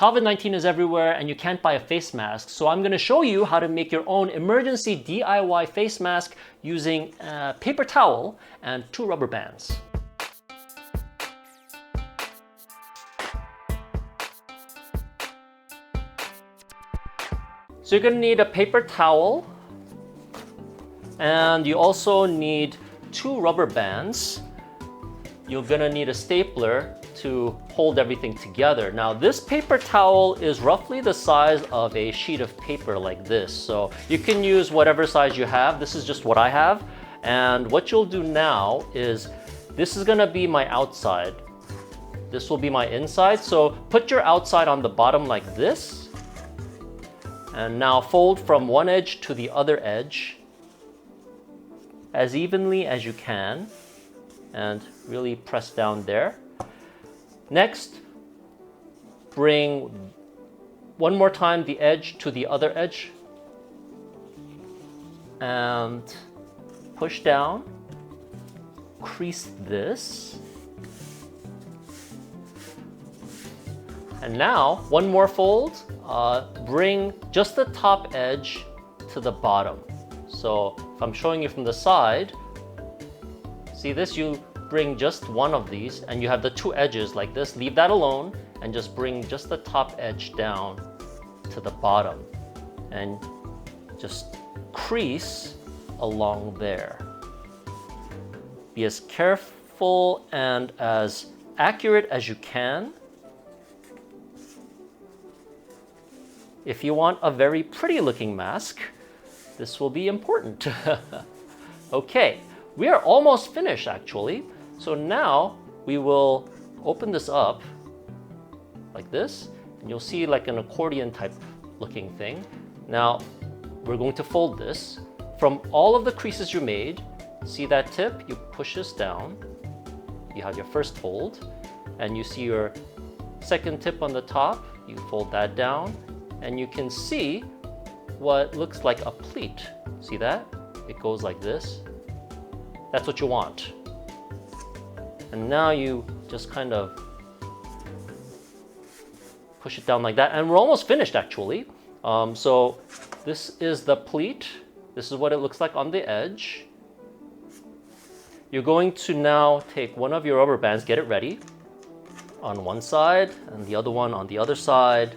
COVID-19 is everywhere and you can't buy a face mask, so I'm going to show you how to make your own emergency DIY face mask using a paper towel and 2 rubber bands. So you're going to need a paper towel, and you also need 2 rubber bands. You're going to need a stapler to hold everything together. Now this paper towel is roughly the size of a sheet of paper like this. So you can use whatever size you have. This is just what I have. And what you'll do now is, this is going to be my outside. This will be my inside. So put your outside on the bottom like this. And now fold from one edge to the other edge as evenly as you can, and really press down there. Next, bring one more time the edge to the other edge and push down, crease this. And now, one more fold, bring just the top edge to the bottom. So if I'm showing you from the side, see this, you bring just one of these and you have the 2 edges like this. Leave that alone and just bring just the top edge down to the bottom and just crease along there. Be as careful and as accurate as you can. If you want a very pretty looking mask, this will be important. Okay, we are almost finished actually. So now we will open this up like this, and you'll see like an accordion type looking thing. Now we're going to fold this. From all of the creases you made, see that tip? You push this down. You have your first fold, and you see your second tip on the top. You fold that down, and you can see what looks like a pleat. See that? It goes like this. That's what you want. And now you just kind of push it down like that. And we're almost finished actually. So this is the pleat. This is what it looks like on the edge. You're going to now take one of your rubber bands, get it ready, on one side and the other one on the other side.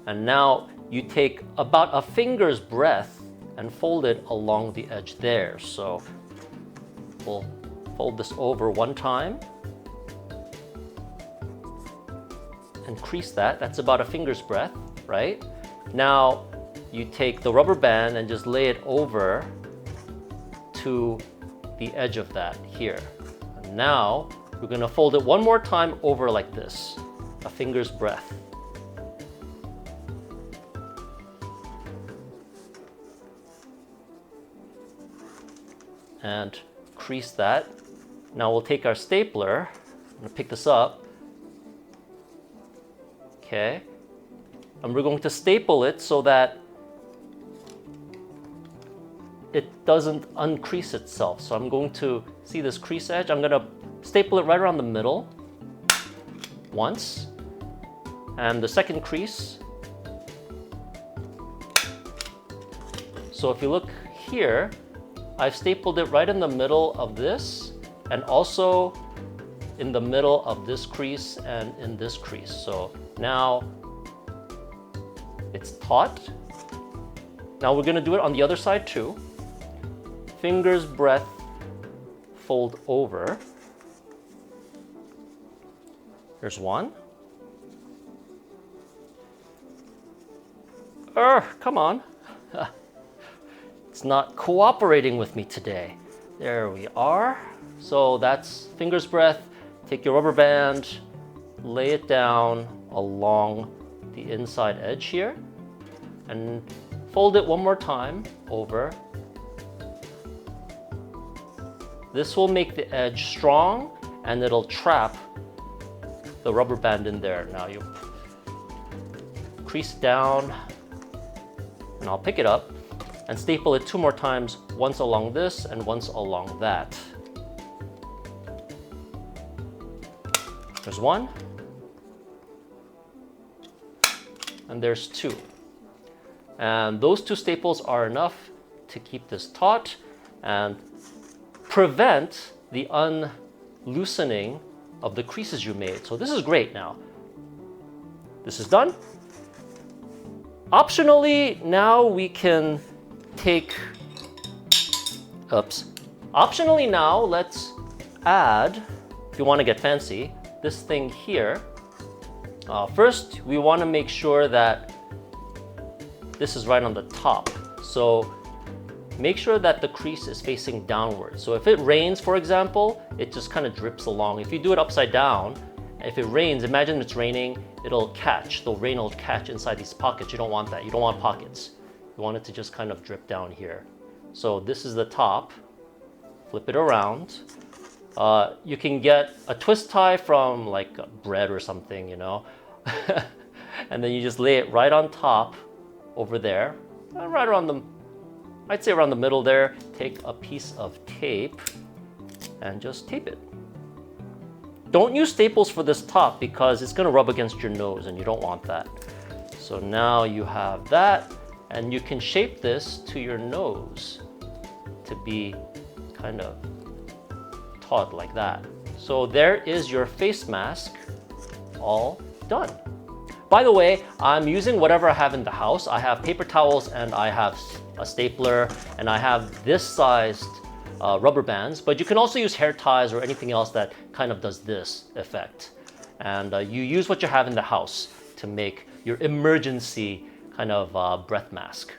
And now you take about a finger's breadth and fold it along the edge there. So we'll fold this over one time and crease that. That's about a finger's breadth, right? Now you take the rubber band and just lay it over to the edge of that here. And now we're going to fold it one more time over like this, a finger's breadth. And crease that. Now we'll take our stapler. I'm going to pick this up. Okay. And we're going to staple it so that it doesn't uncrease itself. So I'm going to see this crease edge. I'm going to staple it right around the middle once. And the second crease. So if you look here, I've stapled it right in the middle of this, and also in the middle of this crease and in this crease. So now it's taut. Now we're going to do it on the other side too. Finger's breadth, fold over. Here's one. Come on. It's not cooperating with me today. There we are. So that's finger's breadth. Take your rubber band, lay it down along the inside edge here, and fold it one more time over. This will make the edge strong and it'll trap the rubber band in there. Now you crease down, and I'll pick it up and staple it 2 more times, once along this and once along that. There's one. and there's 2. And those 2 staples are enough to keep this taut and prevent the unloosening of the creases you made. So this is great now. This is done. Optionally, now we can take, Optionally now, let's add, if you want to get fancy, this thing here. First, we want to make sure that this is right on the top. So make sure that the crease is facing downward. So if it rains, for example, it just kind of drips along. If you do it upside down, if it rains, imagine it's raining, it'll catch. The rain will catch inside these pockets. You don't want that. You don't want pockets. You want it to just kind of drip down here. So this is the top. Flip it around. You can get a twist tie from like bread or something, you know. And then you just lay it right on top over there, right around the, I'd say around the middle there. Take a piece of tape and just tape it. Don't use staples for this top because it's gonna rub against your nose and you don't want that. So now you have that, and you can shape this to your nose to be kind of taut like that. So there is your face mask all done. By the way, I'm using whatever I have in the house. I have paper towels and I have a stapler and I have this sized rubber bands, but you can also use hair ties or anything else that kind of does this effect. And you use what you have in the house to make your emergency kind of breath mask.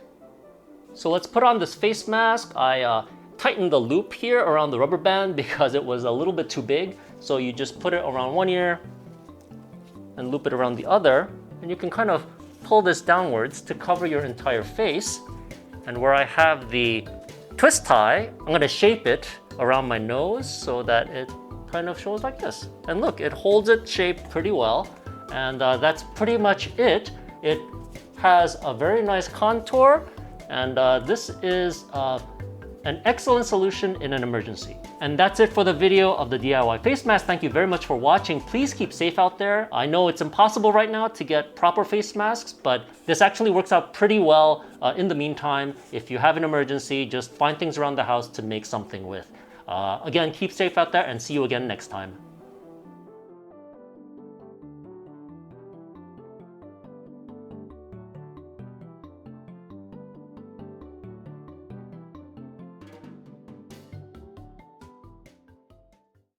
So let's put on this face mask. I tightened the loop here around the rubber band because it was a little bit too big. So you just put it around one ear and loop it around the other, and you can kind of pull this downwards to cover your entire face. And where I have the twist tie, I'm gonna shape it around my nose so that it kind of shows like this. And look, it holds it shaped pretty well. And that's pretty much it. It has a very nice contour, and this is an excellent solution in an emergency. And that's it for the video of the DIY face mask. Thank you very much for watching. Please keep safe out there. I know it's impossible right now to get proper face masks, but this actually works out pretty well in the meantime. If you have an emergency, just find things around the house to make something with. Again, keep safe out there and see you again next time.